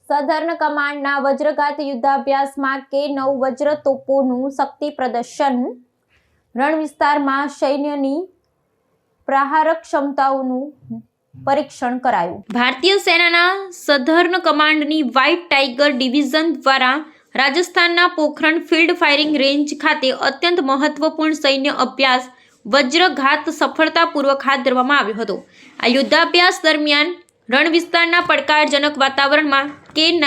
Southern કમાન્ડના વજ્રઘાત યુદ્ધાભ્યાસમાં K9 વજ્ર તોપોનું શક્તિ પ્રદર્શન, રણ વિસ્તારમાં સૈન્યની પ્રહારક ક્ષમતાઓનું પરીક્ષણ કરાયું। ભારતીય સેનાના સધર્ન કમાન્ડની વ્હાઇટ ટાઇગર ડિવિઝન દ્વારા રાજસ્થાનના પોખરણ ફિલ્ડ ફાયરિંગ રેન્જ ખાતે અત્યંત મહત્વપૂર્ણ સૈન્ય અભ્યાસ વજ્રઘાત સફળતાપૂર્વક હાથ ધરવામાં આવ્યો હતો। આ યુદ્ધાભ્યાસ દરમિયાન રણ વિસ્તારના પડકારજનક વાતાવરણમાં K9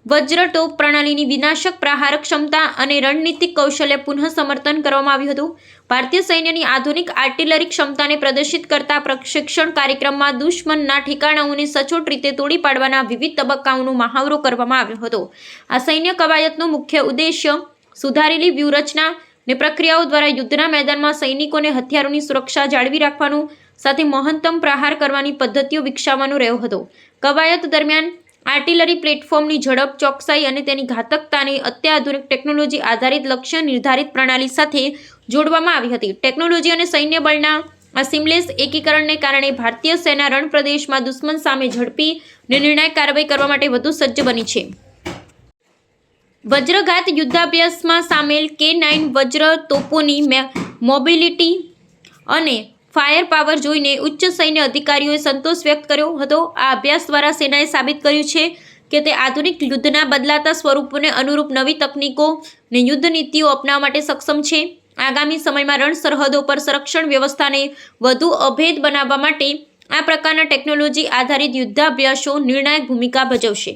વજ્ર ટોપ પ્રણાલીની વિનાશક પ્રહારક ક્ષમતા અને રણનીતિક કૌશલ્ય પુનઃ સમર્થન કરવામાં આવ્યું હતું। ભારતીય સૈન્યની આધુનિક આર્ટિલરી ક્ષમતાને પ્રદર્શિત કરતા પ્રશિક્ષણ કાર્યક્રમમાં દુશ્મનના ઠેકાણાઓને સચોટ રીતે તોડી પાડવાના વિવિધ તબક્કાઓનો મહાવરો કરવામાં આવ્યો હતો। આ સૈન્ય કવાયતનો મુખ્ય ઉદ્દેશ્ય સુધારેલી વ્યૂહરચના ને પ્રક્રિયાઓ દ્વારા યુદ્ધના મેદાનમાં સૈનિકોને હથિયારોની સુરક્ષા જાળવી રાખવાનું સાથે મહત્તમ પ્રહાર કરવાની પદ્ધતિઓ વિકસાવવાનો રહ્યો હતો। કવાયત દરમિયાન આર્ટિલરી પ્લેટફોર્મની ઝડપ, ચોકસાઈ અને તેની ઘાતકતાને અત્યાધુનિક ટેકનોલોજી આધારિત લક્ષ્ય નિર્ધારિત પ્રણાલી સાથે જોડવામાં આવી હતી। ટેકનોલોજી અને સૈન્ય બળના આ સિમલેસ એકીકરણને કારણે ભારતીય સેના રણ પ્રદેશમાં દુશ્મન સામે ઝડપી અને નિર્ણાયક કાર્યવાહી કરવા માટે વધુ સજ્જ બની છે। વજ્રઘાત યુદ્ધાભ્યાસમાં સામેલ K9 વજ્ર તોપોની મોબિલિટી અને ફાયર પાવર જોઈને ઉચ્ચ સૈન્ય અધિકારીઓએ સંતોષ વ્યક્ત કર્યો હતો। આ અભ્યાસ દ્વારા સેનાએ સાબિત કર્યું છે કે તે આધુનિક યુદ્ધના બદલાતા સ્વરૂપોને અનુરૂપ નવી તકનીકો અને યુદ્ધ નીતિઓ અપનાવવા માટે સક્ષમ છે। આગામી સમયમાં રણ સરહદો પર સંરક્ષણ વ્યવસ્થાને વધુ અભેદ બનાવવા માટે આ પ્રકારના ટેકનોલોજી આધારિત યુદ્ધાભ્યાસો નિર્ણાયક ભૂમિકા ભજવશે।